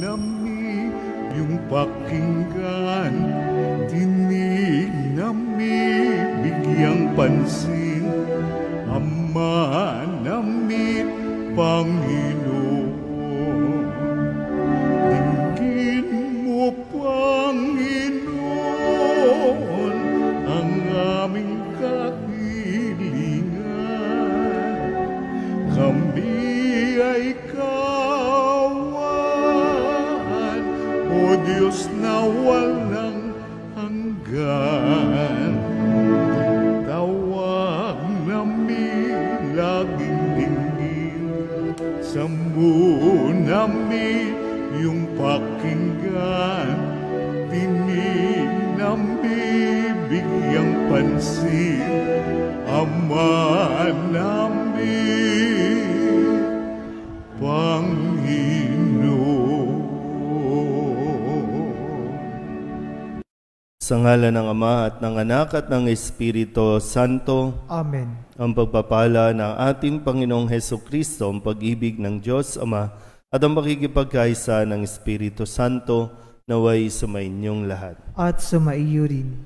nami yung pakinggan, tinig nami bigyang pansin, Ama namin Panginoon. Dinggin mo, Panginoon, ang aming kahilingan. Kami ay kawan, O Diyos na walang hanggan. Tawag namin laging dinggin, sambo namin yung pakinggan, tinig namin bigyang pansin, Ama namin Panginoon. Sa ngalan ng Ama at ng Anak at ng Espiritu Santo. Amen. Ang pagpapala ng ating Panginoong Hesukristo, ang pag-ibig ng Diyos Ama at ang makikipagkaisa ng Espiritu Santo naway sumainyong lahat. At sumaiyo rin.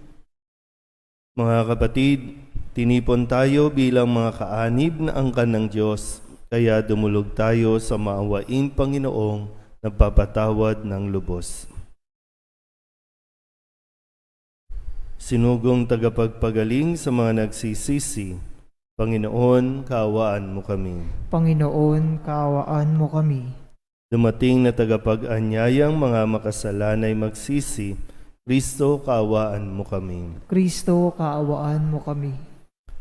Mga kapatid, tinipon tayo bilang mga kaanib na angkan ng Diyos, kaya dumulog tayo sa maawaing Panginoong nagpapatawad ng lubos. Sinugong tagapagpagaling sa mga nagsisisi, Panginoon, kaawaan mo kami. Panginoon, kaawaan mo kami. Dumating na tagapag-anyayang mga makasalanay magsisi, Kristo, kaawaan mo kami. Kristo, kaawaan mo kami.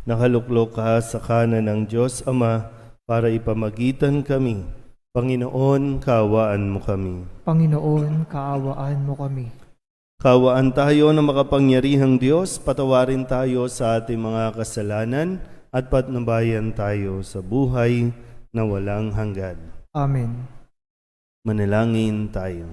Nakaluklok ka sa kanan ng Diyos Ama para ipamagitan kami. Panginoon, kaawaan mo kami. Panginoon, kaawaan mo kami. Kaawaan tayo ng makapangyarihang Diyos, patawarin tayo sa ating mga kasalanan at patnubayan tayo sa buhay na walang hanggan. Amen. Manalangin tayo.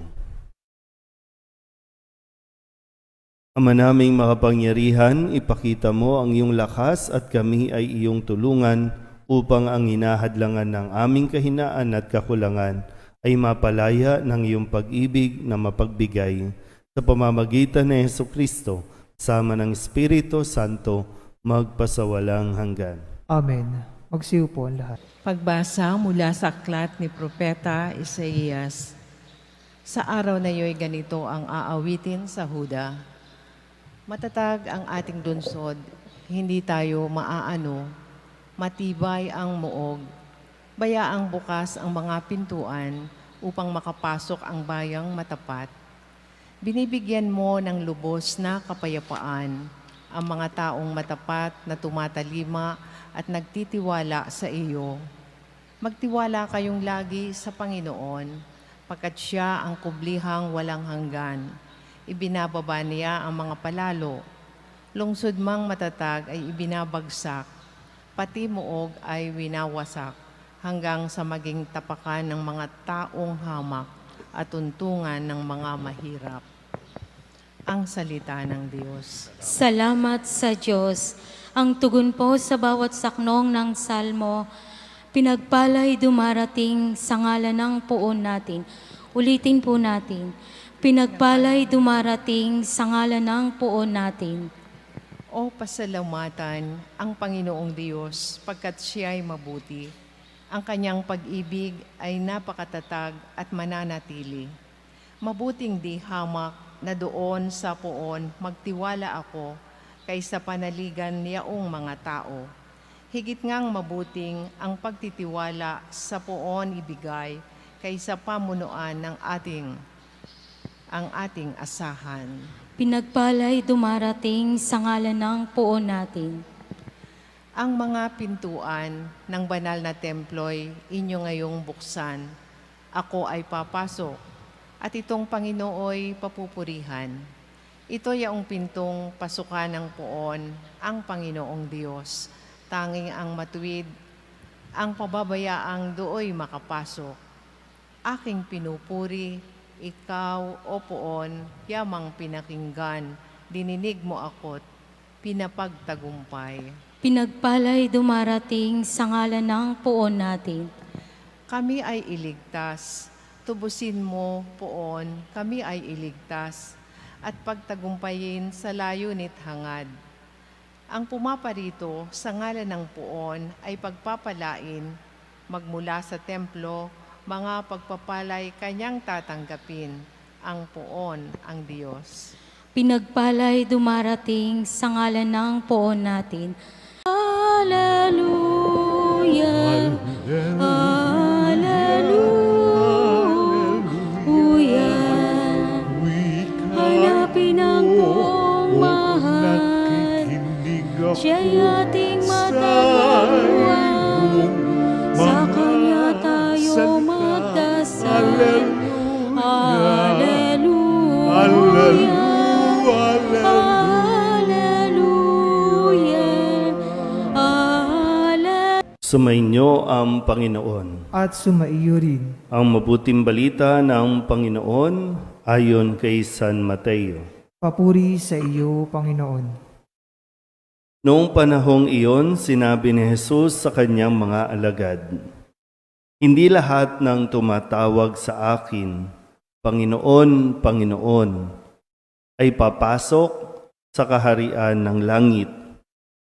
Ama naming makapangyarihan, ipakita mo ang iyong lakas at kami ay iyong tulungan upang ang hinahadlangan ng aming kahinaan at kakulangan ay mapalaya ng iyong pag-ibig na mapagbigay. Sa pamamagitan ni Hesukristo, sama ng Espiritu Santo, magpasawalang hanggan. Amen. Magsiupo ang lahat. Pagbasa mula sa aklat ni Propeta Isaías. Sa araw na iyo'y ganito ang aawitin sa Huda. Matatag ang ating lunsod, hindi tayo maaano. Matibay ang muog. Bayaang bukas ang mga pintuan upang makapasok ang bayang matapat. Binibigyan mo ng lubos na kapayapaan ang mga taong matapat na tumatalima at nagtitiwala sa iyo. Magtiwala kayong lagi sa Panginoon, pagkat siya ang kublihang walang hanggan. Ibinababa niya ang mga palalo. Lungsod mang matatag ay ibinabagsak, pati muog ay winawasak, hanggang sa maging tapakan ng mga taong hamak at tuntungan ng mga mahirap. Ang salita ng Diyos. Salamat sa Diyos. Ang tugon po sa bawat saknong ng salmo, pinagpala'y dumarating sa ngalan ng poon natin. Ulitin po natin, pinagpala'y dumarating sa ngalan ng poon natin. O pasalamatan ang Panginoong Diyos, pagkat siya'y mabuti. Ang kanyang pag-ibig ay napakatatag at mananatili. Mabuting di hamak na doon sa poon magtiwala ako kaysa panaligan niyaong mga tao. Higit ngang mabuting ang pagtitiwala sa poon ibigay kaysa pamunuan ng ating asahan. Pinagpala'y dumarating sa ngalan ng poon natin. Ang mga pintuan ng banal na templo'y inyo ngayong buksan. Ako ay papasok at itong Panginooy papupurihan. Ito yaong pintong pasukan ng poon, ang Panginoong Diyos. Tanging ang matuwid, ang pababayaang dooy makapasok. Aking pinupuri, ikaw o poon, yamang pinakinggan, dininig mo ako't pinapagtagumpay. Pinagpala'y dumarating sa ngalan ng poon natin. Kami ay iligtas, tubusin mo, Poon, kami ay iligtas at pagtagumpayin sa layunit hangad. Ang pumaparito sa ngalan ng Poon ay pagpapalain, magmula sa templo, mga pagpapalay kanyang tatanggapin, ang Poon, ang Diyos. Pinagpalay dumarating sa ngalan ng Poon natin. Hallelujah! Hallelujah! Hanapin ang Poong mahal, siya'y ating matagpuan. Sa Kanya tayo magdasal. Hallelujah! Sumainyo ang Panginoon. At sumaiyo rin. Ang mabuting balita ng Panginoon ayon kay San Mateo. Papuri sa iyo, Panginoon. Noong panahong iyon, sinabi ni Jesus sa kanyang mga alagad, "Hindi lahat ng tumatawag sa akin, Panginoon, Panginoon, ay papasok sa kaharian ng langit,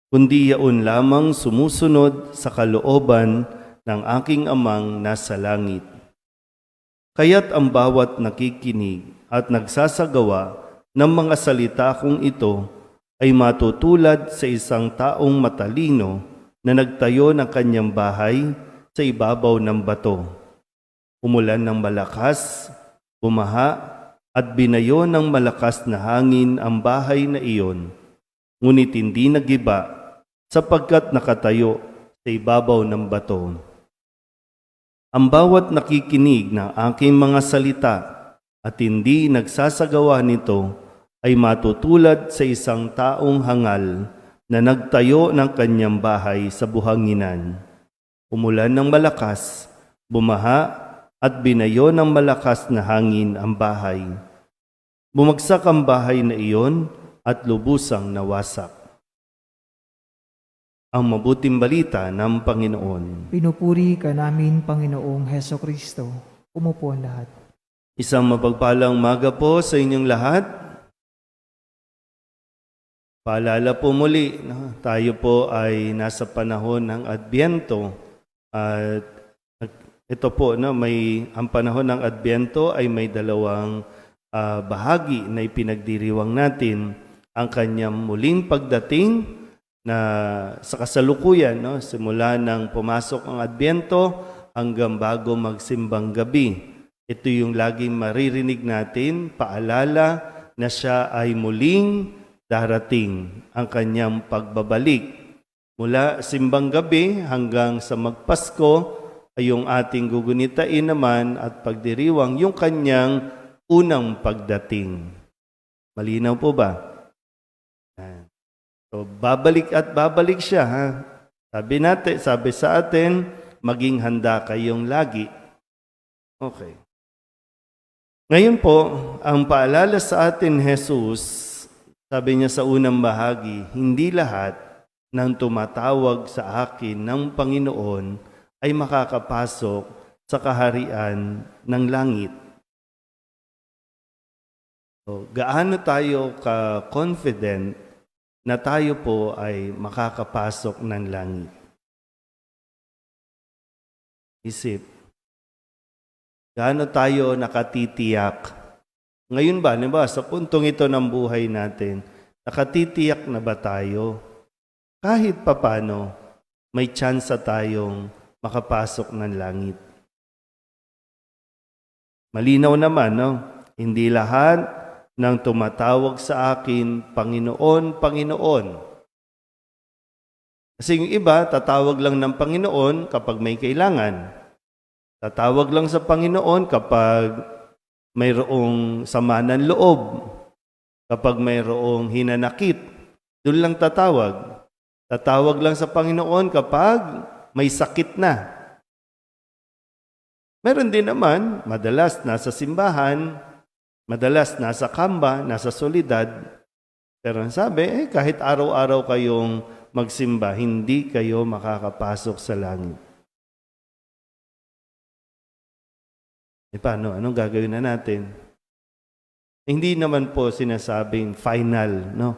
kundi yaon lamang sumusunod sa kalooban ng aking Amang nasa langit. Kaya't ang bawat nakikinig at nagsasagawa ng mga salita kong ito ay matutulad sa isang taong matalino na nagtayo ng kanyang bahay sa ibabaw ng bato. Umulan ng malakas, bumaha, at binayo ng malakas na hangin ang bahay na iyon, ngunit hindi nagiba sapagkat nakatayo sa ibabaw ng bato. Ang bawat nakikinig ng aking mga salita at hindi nagsasagawa nito ay matutulad sa isang taong hangal na nagtayo ng kanyang bahay sa buhanginan. Umulan ng malakas, bumaha, at binayo ng malakas na hangin ang bahay. Bumagsak ang bahay na iyon at lubusang nawasak." Ang mabuting balita ng Panginoon. Pinupuri ka namin, Panginoong Hesukristo. Umupo ang lahat. Isang mapagpalang umaga po sa inyong lahat. Paalala po muli, tayo po ay nasa panahon ng Adbyento. At ito po, ang panahon ng Adbyento ay may dalawang bahagi na ipinagdiriwang natin. Ang kanyang muling pagdating na sa kasalukuyan, simula nang pumasok ang Adbyento hanggang bago magsimbang gabi. Ito yung laging maririnig natin, paalala na siya ay muling darating, ang kanyang pagbabalik. Mula simbang gabi hanggang sa magpasko ay yung ating gugunitain naman at pagdiriwang yung kanyang unang pagdating. Malinaw po ba? So, babalik at babalik siya. Sabi sa atin, maging handa kayong lagi. Okay. Ngayon po, ang paalala sa atin, Jesus, sabi niya sa unang bahagi, hindi lahat ng tumatawag sa akin ng Panginoon ay makakapasok sa kaharian ng langit. So, gaano tayo ka-confident na tayo po ay makakapasok ng langit? Isip. Gaano tayo nakatitiyak? Ngayon ba, sa puntong ito ng buhay natin, nakatitiyak na ba tayo? Kahit papano, may tsansa tayong makapasok ng langit. Malinaw naman, hindi lahat ng tumatawag sa akin, Panginoon, Panginoon. Kasi yung iba, tatawag lang ng Panginoon kapag may kailangan. Tatawag lang sa Panginoon kapag mayroong sama ng loob, kapag mayroong hinanakit, doon lang tatawag. Tatawag lang sa Panginoon kapag may sakit na. Meron din naman, madalas nasa simbahan, madalas nasa kamba, nasa solidad. Pero sabi, kahit araw-araw kayong magsimba, hindi kayo makakapasok sa langit. Paano? Anong gagawin na natin? Hindi naman po sinasabing final, no?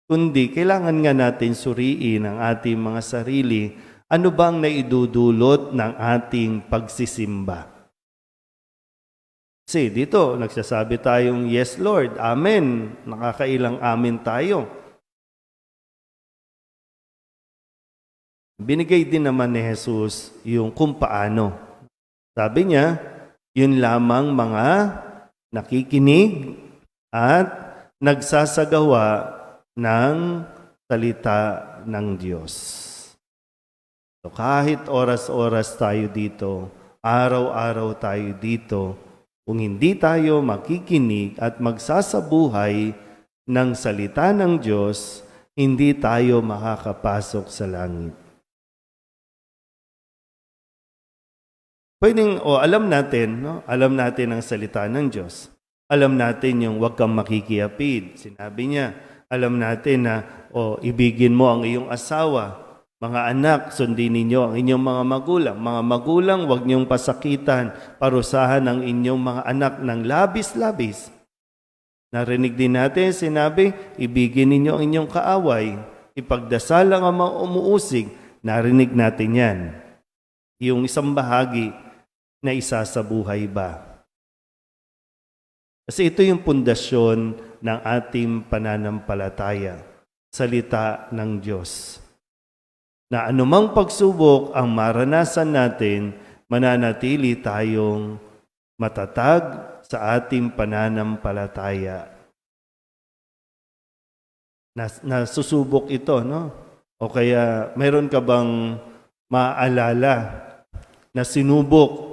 Kundi kailangan nga natin suriin ang ating mga sarili. Ano bang naidudulot ng ating pagsisimba? Kasi dito, nagsasabi tayong, yes Lord, Amen. Nakakailang amen tayo. Binigay din naman ni Jesus yung kung paano. Sabi niya, yun lamang mga nakikinig at nagsasagawa ng salita ng Diyos. So kahit oras-oras tayo dito, araw-araw tayo dito, kung hindi tayo makikinig at magsasabuhay ng salita ng Diyos, hindi tayo makakapasok sa langit. Alam natin, no? Alam natin ang salita ng Diyos. Alam natin yung huwag kang makikiapid. Sinabi niya, alam natin na ibigin mo ang iyong asawa. Mga anak, sundin ninyo ang inyong mga magulang. Mga magulang, huwag niyong pasakitan, parusahan ang inyong mga anak ng labis-labis. Narinig din natin, sinabi, ibigin ninyo ang inyong kaaway. Ipagdasal ang mga umuusig. Narinig natin yan. Yung isang bahagi na isasabuhay ba? Kasi ito yung pundasyon ng ating pananampalataya, salita ng Diyos. Na anumang pagsubok ang maranasan natin, mananatili tayong matatag sa ating pananampalataya. Nasusubok ito, no? O kaya mayroon ka bang maalala na sinubok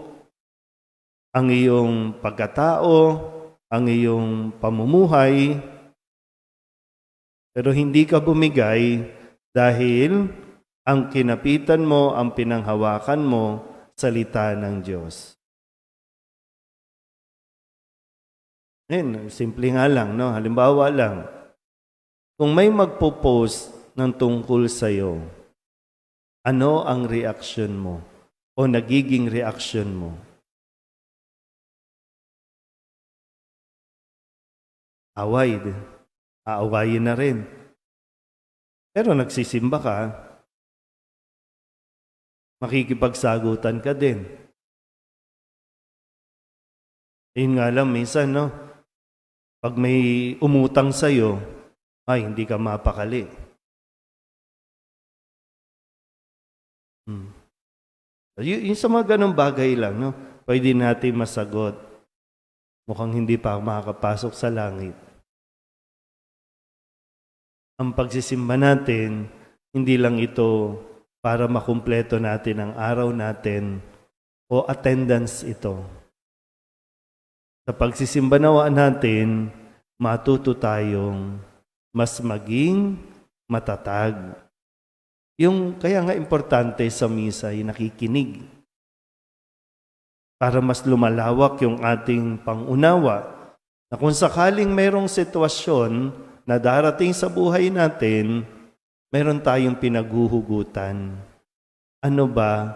ang iyong pagkatao, ang iyong pamumuhay, pero hindi ka bumigay dahil ang kinapitan mo, ang pinanghawakan mo, salita ng Diyos. Simple nga lang, no? Halimbawa lang, kung may magpo-post ng tungkol sa'yo, ano ang reaksyon mo o nagiging reaksyon mo? Away. Aawayin na rin. Pero nagsisimba ka, makikipagsagutan ka din. Yun nga lang, minsan, no? Pag may umutang sa'yo, ay, hindi ka mapakali. Yung sa mga ganong bagay lang, no? Pwede natin masagot. Mukhang hindi pa makakapasok sa langit. Ang pagsisimba natin, hindi lang ito para makumpleto natin ang araw natin o attendance ito. Sa pagsisimba natin, matuto tayong mas maging matatag. Kaya nga importante sa misa ay nakikinig. Para mas lumalawak yung ating pangunawa na kung sakaling mayroong sitwasyon na darating sa buhay natin, mayroon tayong pinaghuhugutan. Ano ba?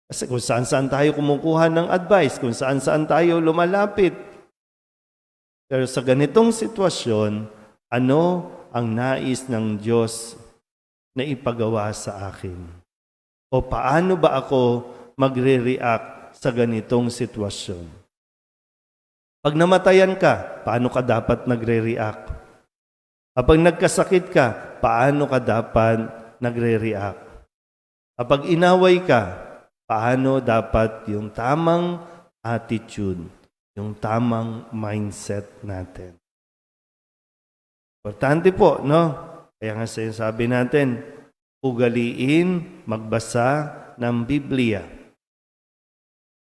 Kasi kung saan-saan tayo kumukuha ng advice, kung saan-saan tayo lumalapit. Pero sa ganitong sitwasyon, ano ang nais ng Diyos na ipagawa sa akin? O paano ba ako magre-react sa ganitong sitwasyon? Pag namatayan ka, paano ka dapat nagre-react? Kapag nagkasakit ka, paano ka dapat nagre-react? Kapag inaway ka, paano dapat yung tamang attitude, yung tamang mindset natin? Importante po, no? Kaya nga sinasabi natin, ugaliin, magbasa ng Biblia.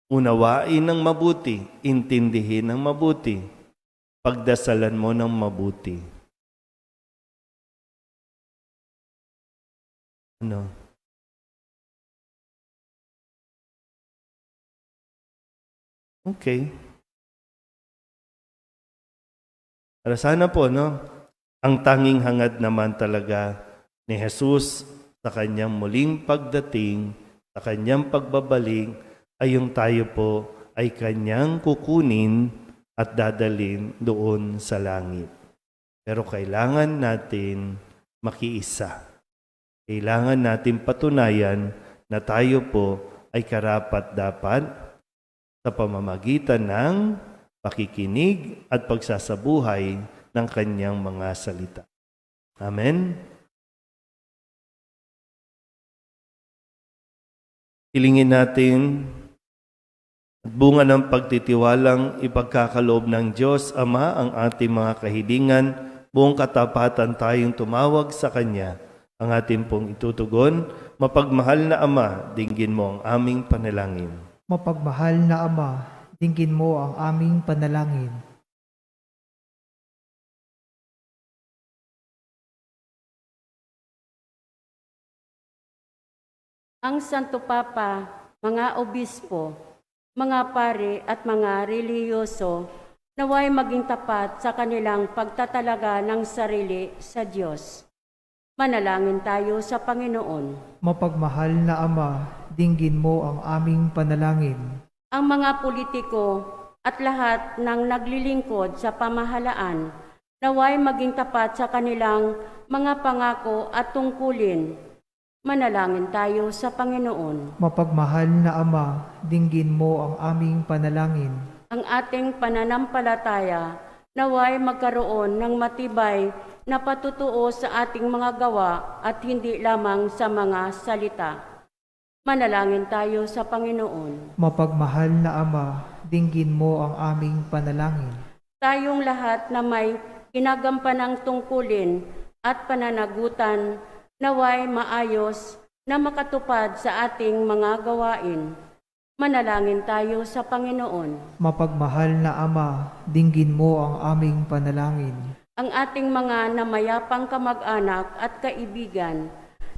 Unawain ng mabuti, intindihin ng mabuti, pagdasalan mo ng mabuti. Ano? Okay. Para sana po, no? Ang tanging hangad naman talaga ni Jesus sa kanyang muling pagdating, sa kanyang pagbabalik, ay yung tayo po ay kanyang kukunin at dadalhin doon sa langit. Pero kailangan natin makiisa. Kailangan natin patunayan na tayo po ay karapat-dapat sa pamamagitan ng pakikinig at pagsasabuhay ng kanyang mga salita. Amen? Hilingin natin at bunga ng pagtitiwalang ipagkakaloob ng Diyos Ama ang ating mga kahilingan, buong katapatan tayong tumawag sa Kanya. Ang ating pong itutugon, mapagmahal na Ama, dinggin mo ang aming panalangin. Mapagmahal na Ama, dinggin mo ang aming panalangin. Ang Santo Papa, mga obispo, mga pare at mga relihiyoso, naway maging tapat sa kanilang pagtatalaga ng sarili sa Diyos. Manalangin tayo sa Panginoon. Mapagmahal na Ama, dinggin mo ang aming panalangin. Ang mga politiko at lahat ng naglilingkod sa pamahalaan, naway maging tapat sa kanilang mga pangako at tungkulin. Manalangin tayo sa Panginoon. Mapagmahal na Ama, dinggin mo ang aming panalangin. Ang ating pananampalataya naway magkaroon ng matibay na patutuo sa ating mga gawa at hindi lamang sa mga salita. Manalangin tayo sa Panginoon. Mapagmahal na Ama, dinggin mo ang aming panalangin. Tayong lahat na may ginagampanang tungkulin at pananagutan, naway maayos na makatupad sa ating mga gawain. Manalangin tayo sa Panginoon. Mapagmahal na Ama, dinggin mo ang aming panalangin. Ang ating mga namayapang kamag-anak at kaibigan,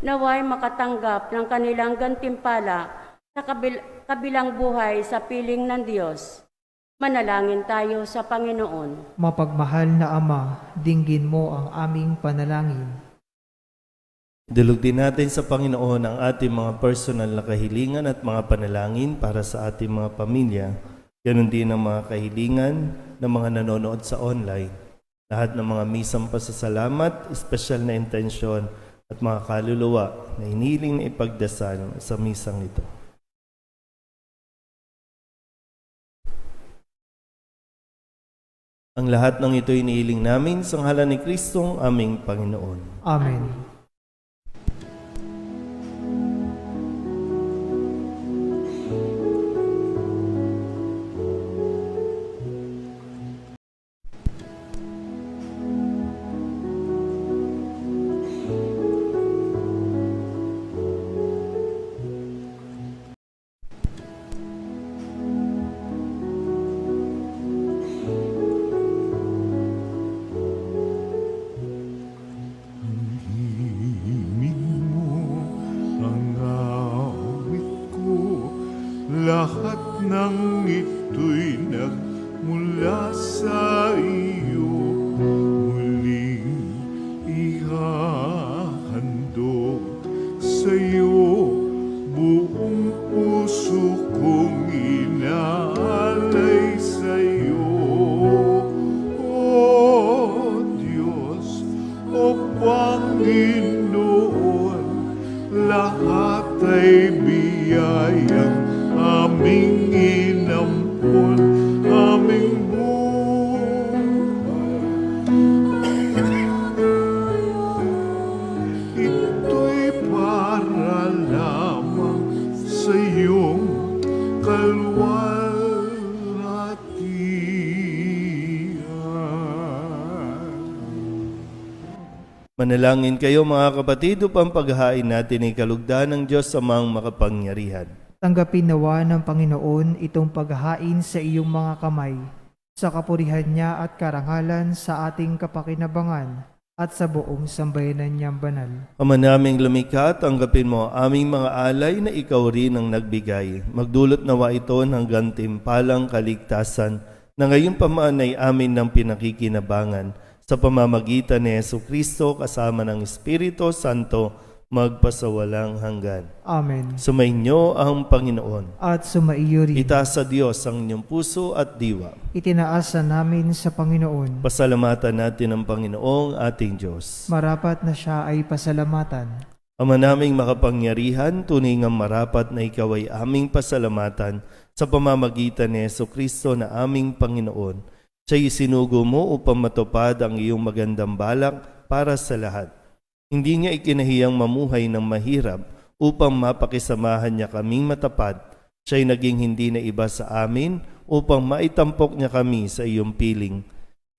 naway makatanggap ng kanilang gantimpala sa kabilang buhay sa piling ng Diyos. Manalangin tayo sa Panginoon. Mapagmahal na Ama, dinggin mo ang aming panalangin. Dilog din natin sa Panginoon ang ating mga personal na kahilingan at mga panalangin para sa ating mga pamilya. Ganon din ang mga kahilingan ng mga nanonood sa online. Lahat ng mga misang pasasalamat, espesyal na intensyon at mga kaluluwa na hiniling na ipagdasal sa misang ito. Ang lahat ng ito iniiling namin sa ngalan ni Kristong aming Panginoon. Amen. Lahat ng ito'y nagmula sa iyo, muling ihahandog sa iyo, buong puso kong inaalay sa iyo. O Diyos, o Panginoon, lahat ay biyayang aming inampon, aming buhay. Ito'y para lamang sa iyong kalwalhatian. Manalangin kayo mga kapatid upang paghahain natin ay kalugdan ng Diyos Amang makapangyarihan. Tanggapin nawa ng Panginoon itong paghahain sa iyong mga kamay, sa kapurihan niya at karangalan sa ating kapakinabangan at sa buong sambayanan niyang banal. Ama naming lumikha, tanggapin mo ang aming mga alay na ikaw rin ang nagbigay. Magdulot nawa ito ng gantimpalang kaligtasan na ngayon pa man ay amin ng pinakikinabangan sa pamamagitan ni Jesucristo kasama ng Espiritu Santo magpasawalang hanggan. Amen. Sumainyo ang Panginoon. At sumaiyo rin. Itaas sa Diyos ang inyong puso at diwa. Itinaasa namin sa Panginoon. Pasalamatan natin ang Panginoong ating Diyos. Marapat na siya ay pasalamatan. Ama naming makapangyarihan, tunay ngang marapat na ikaw ay aming pasalamatan sa pamamagitan ni Jesucristo na aming Panginoon. Siya'y sinugo mo upang matupad ang iyong magandang balak para sa lahat. Hindi niya ikinahiyang mamuhay ng mahirap upang mapakisamahan niya kaming matapat. Siya'y naging hindi na iba sa amin upang maitampok niya kami sa iyong piling.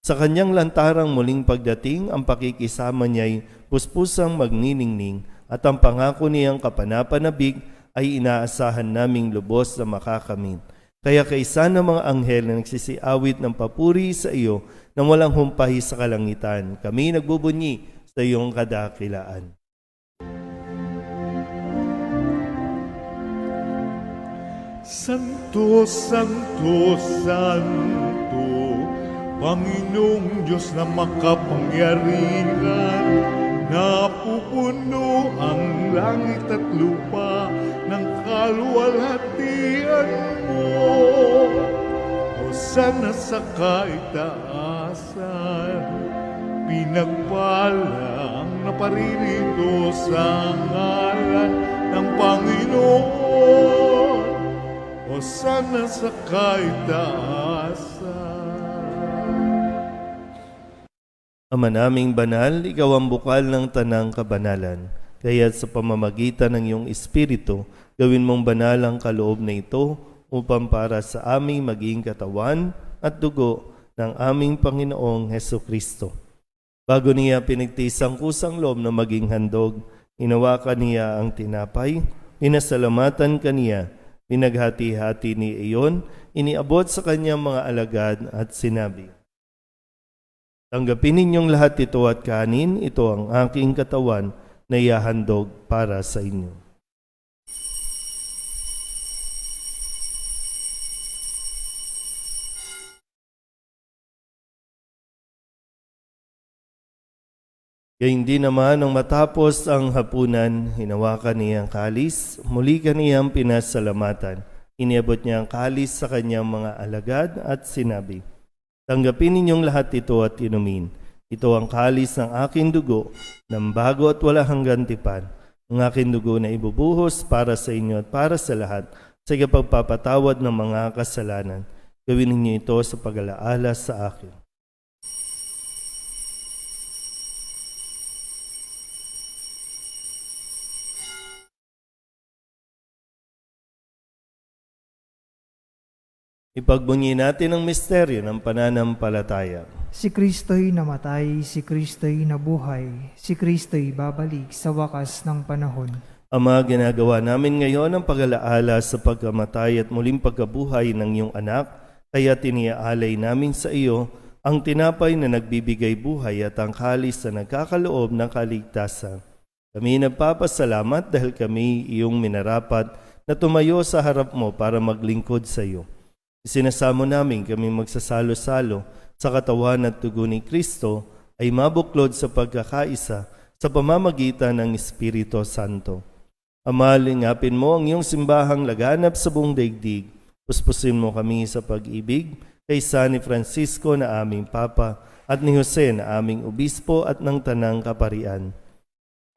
Sa kanyang lantarang muling pagdating, ang pakikisama niya'y puspusang magniningning at ang pangako niyang kapanapanabik ay inaasahan naming lubos na makakamit. Kaya kaisa ng mga anghel na nagsisiawit ng papuri sa iyo nang walang humpay sa kalangitan, kami nagbubunyi sa iyong kadakilaan. Santo, Santo, Santo, Panginoong Diyos na makapangyarihan, napupuno ang langit at lupa ng kaluwalhatian mo. Hosana sa kaitaasan, pinagpala ang naparirito sa ngalan ng Panginoon. Hosana sa kaitaasan. Ama naming banal, ikaw ang bukal ng tanang kabanalan. Kaya't sa pamamagitan ng iyong Espiritu, gawin mong banal ang kaloob na ito upang para sa aming maging katawan at dugo ng aming Panginoong Hesukristo. Bago niya pinagtiis ang kusang loob na maging handog, hinawakan niya ang tinapay, pinasalamatan kaniya, pinaghati-hati ni iyon, iniabot sa kanyang mga alagad at sinabi, "Tanggapin ninyong lahat ito at kanin, ito ang aking katawan na ihahandog para sa inyo." Gayun din naman nang matapos ang hapunan, hinawakan niya ang kalis, muli kaniyang pinasalamatan. Iniabot niya ang kalis sa kanyang mga alagad at sinabi, "Tanggapin ninyong lahat ito at inumin. Ito ang kalis ng aking dugo, ng bago at wala hanggang tipan. Ang aking dugo na ibubuhos para sa inyo at para sa lahat, sa pagpapatawad ng mga kasalanan. Gawin ninyo ito sa pag-alaala sa akin." Ipagbunyi natin ang misteryo ng pananampalataya. Si Kristo'y namatay, si Kristo'y nabuhay, si Kristo'y babalik sa wakas ng panahon. Ama, ginagawa namin ngayon ang pag-alaala sa pagkamatay at muling pagkabuhay ng iyong anak, kaya tiniaalay namin sa iyo ang tinapay na nagbibigay buhay at ang kalis na nagkakaloob ng kaligtasan. Kami nagpapasalamat dahil kami iyong minarapat na tumayo sa harap mo para maglingkod sa iyo. Isinasamo namin kami magsasalo-salo sa katawan at dugo ni Kristo ay mabuklod sa pagkakaisa sa pamamagitan ng Espiritu Santo. Ama, lingapin mo ang iyong simbahang laganap sa buong daigdig. Puspusin mo kami sa pag-ibig kay San Francisco na aming Papa at ni Jose na aming Obispo at ng Tanang Kaparian.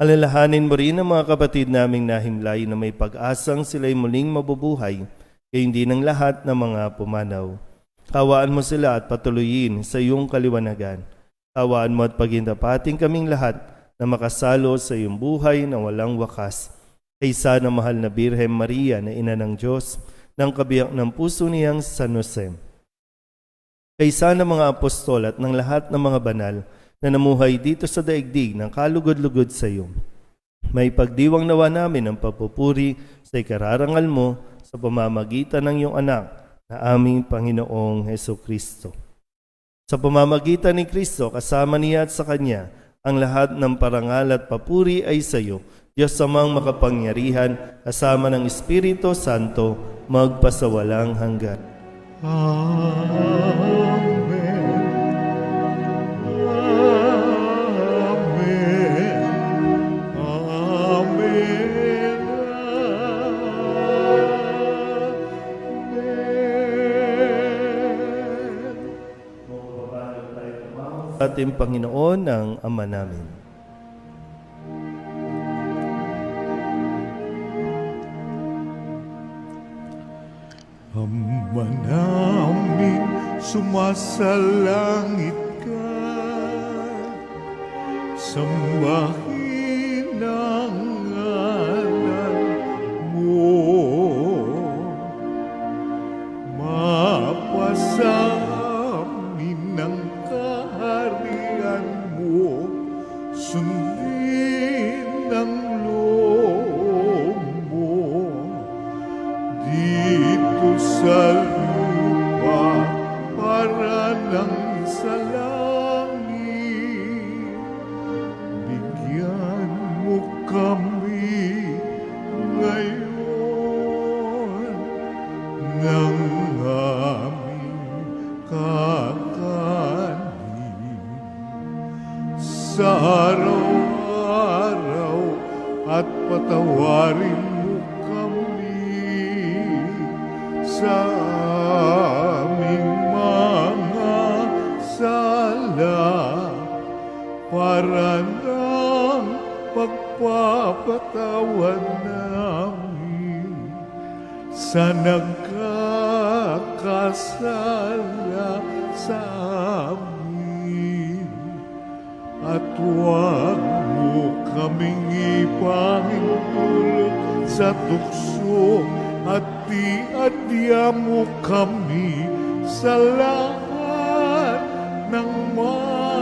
Alalahanin mo rin ang mga kapatid naming nahimlay na may pag-asang sila'y muling mabubuhay, kaya hindi ng lahat ng mga pumanaw. Kawaan mo sila at patuloyin sa iyong kaliwanagan. Kawaan mo at pagindapating kaming lahat na makasalo sa iyong buhay na walang wakas. Kaysa na mahal na Birhen Maria na Ina ng Diyos, ng kabiyak ng puso niyang San Jose. Kaysa ng mga apostol at ng lahat ng mga banal na namuhay dito sa daigdig ng kalugod-lugod sa iyo. May pagdiwang nawa namin ang papupuri sa ikararangal mo sa pamamagitan ng iyong anak na aming Panginoong Hesukristo. Sa pamamagitan ni Kristo, kasama niya at sa Kanya, ang lahat ng parangal at papuri ay sa iyo, Diyos amang makapangyarihan, kasama ng Espiritu Santo, magpasawalang hanggan. Amen. Amen. Amen. Ating Panginoon ang Ama namin. Ama namin, sumasalangit ka, sambahin ang ngalan mo, mapasa amin ang kaharian mo, sundin ang loob mo, dito sa lupa para nang sa langit. Bigyan mo kami ngayon ng aming kakanin sa araw-araw at patawarin mo kami sa aming mga sala para ng pagpapatawad namin sa nagkakasala sa amin. At huwag mo kaming ipahintulot sa tukso at di-adya mo kami sa lahat ng masama.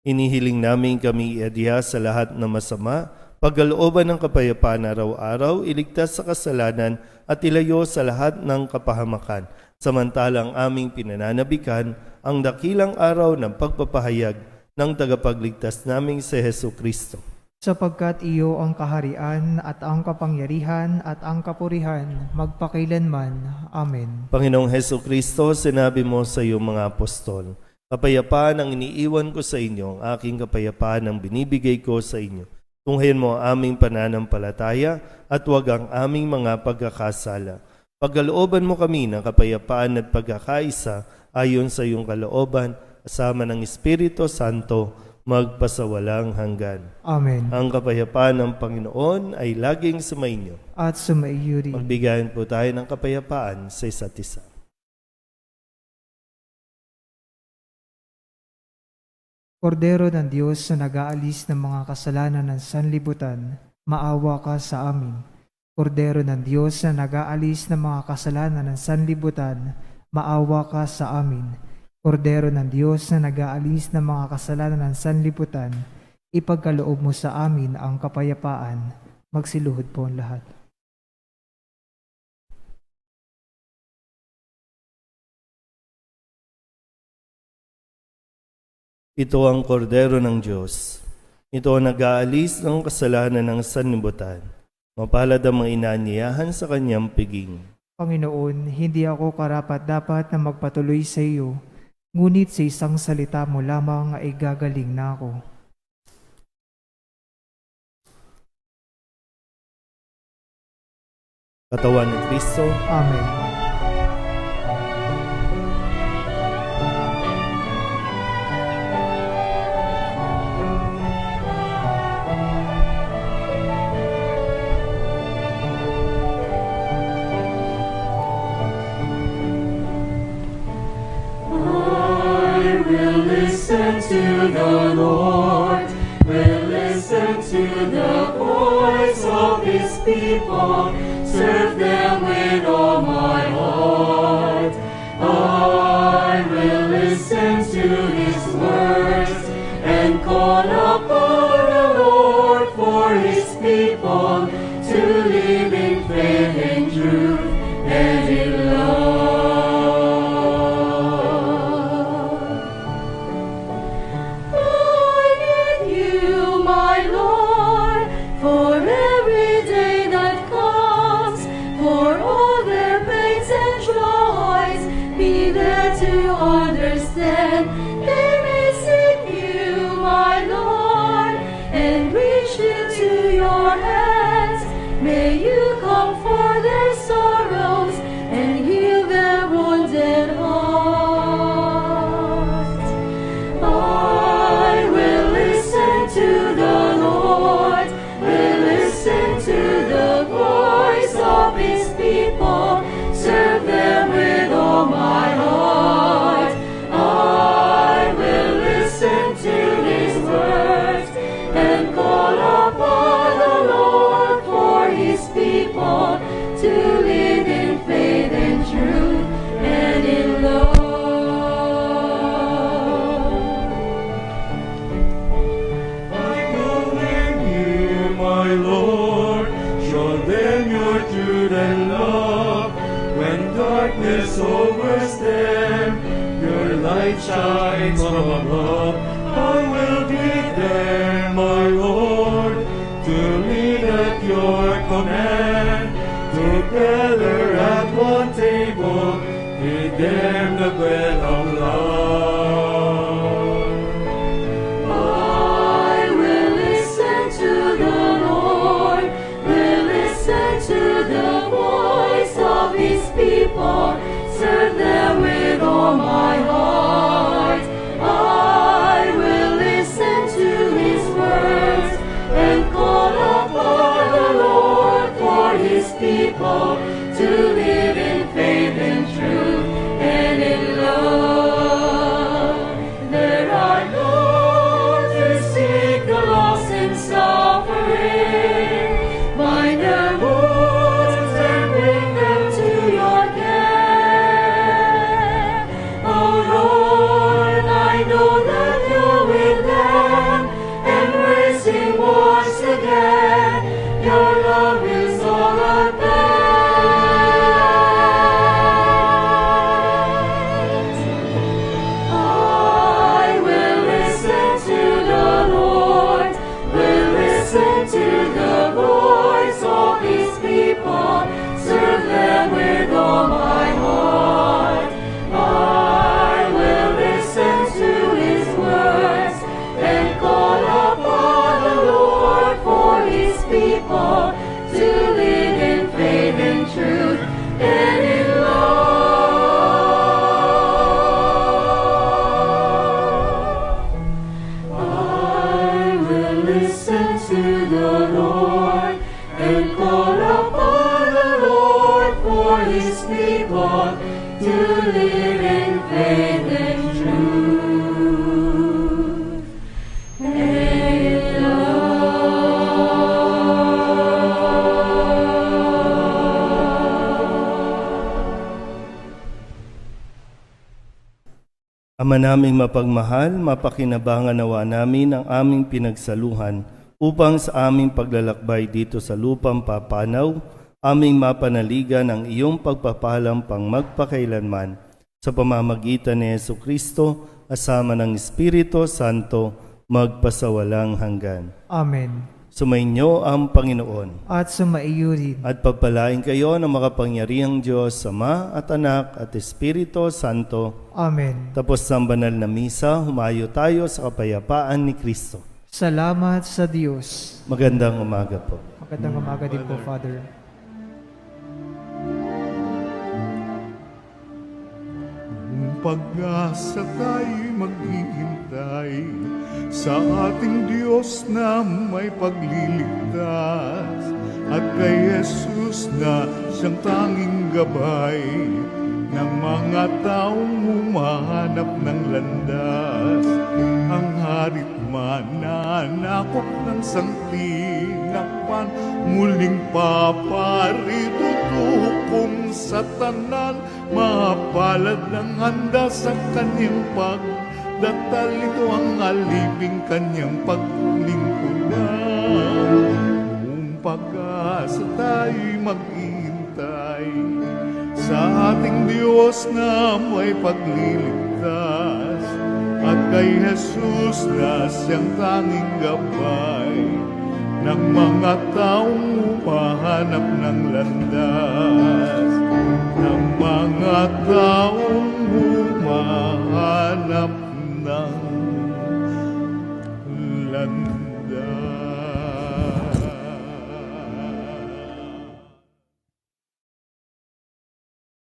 Inihiling namin kami iadya sa lahat ng masama, pagkalooban ng kapayapaan araw-araw, iligtas sa kasalanan at ilayo sa lahat ng kapahamakan. Samantalang aming pinananabikan ang dakilang araw ng pagpapahayag ng tagapagligtas naming si Jesucristo. Sapagkat iyo ang kaharian at ang kapangyarihan at ang kapurihan magpakailanman. Amen. Panginoong Jesucristo, sinabi mo sa iyong mga apostol, kapayapaan ang iniiwan ko sa inyo, ang aking kapayapaan ang binibigay ko sa inyo. Tunghayan mo ang aming pananampalataya at huwag ang aming mga pagkakasala. Pagkalooban mo kami ng kapayapaan at pagkakaisa ayon sa iyong kalooban, kasama ng Espiritu Santo, magpasawalang hanggan. Amen. Ang kapayapaan ng Panginoon ay laging sumainyo. At sumaiyo rin. Magbigayan po tayo ng kapayapaan sa isa't isa. Kordero ng Diyos na nag-aalis ng mga kasalanan ng sanlibutan, maawa ka sa amin. Kordero ng Diyos na nag-aalis ng mga kasalanan ng sanlibutan, maawa ka sa amin. Kordero ng Diyos na nag-aalis ng mga kasalanan ng sanlibutan, ipagkaloob mo sa amin ang kapayapaan. Magsiluhod po ang lahat. Ito ang kordero ng Diyos. Ito ang nag-aalis ng kasalanan ng sanlibutan. Mapalad ang mga inaanyayahan sa kanyang piging. Panginoon, hindi ako karapat-dapat na magpatuloy sa iyo, ngunit sa isang salita mo lamang ay gagaling na ako. Katawan ni Kristo. Amen. Listen to the Lord, will listen to the voice of His people, serve them with all my heart. I will listen to His words and call upon the Lord for His people to live in faith and truth and in love. For every day that comes, when darkness overspreads them, your light shines from above. I will be there, my Lord, to lead at your command. Together at one table, we dare the bread of love. I will listen to the Lord, will listen to the voice of his people, serve them with all my heart. I will listen to his words and call upon the Lord for his people to live in faith and truth and in love. There are those who seek the lost and suffering, bind their wounds and bring them to your care. Oh Lord, I know that you're with them, embracing once again. Your love is all I bear. I will listen to the Lord, will listen to the voice of his people, serve them with all my heart. I will listen to his words and call upon the Lord for his people to live in faith and truth and in love. I will listen to the Lord and call upon the Lord for his people to live in faith and truth and in Ama naming mapagmahal, mapakinabangan nawa namin ang aming pinagsaluhan upang sa aming paglalakbay dito sa lupang papanaw, aming mapanaligan ang iyong pagpapalang pang magpakailanman sa pamamagitan ni Jesucristo, asama ng Espiritu Santo, magpasawalang hanggan. Amen. Sumainyo ang Panginoon. At sumaiyo rin. At pagpalain kayo ng makapangyarihang Diyos, Ama at Anak at Espiritu Santo. Amen. Tapos ng banal na misa, humayo tayo sa kapayapaan ni Kristo. Salamat sa Diyos. Magandang umaga po. Magandang umaga din po, Father. Kung pag-asa tayo'y maghihintay sa ating Diyos na may pagliligtas, at kay Jesus na siyang tanging gabay ng mga taong humahanap ng landas. Ang harit mananakop ng sangtinakpan, muling paparito tukom sa tanan, mapalad ng handa sa kanyang pagdatal. Ito ang aliping kanyang paglingkuran. Kung pag-asa tayo'y maghihintay sa ating Diyos na may pagliligtas, at kay Jesus na siyang tanging gabay ng mga taong humahanap ng landas, ng mga taong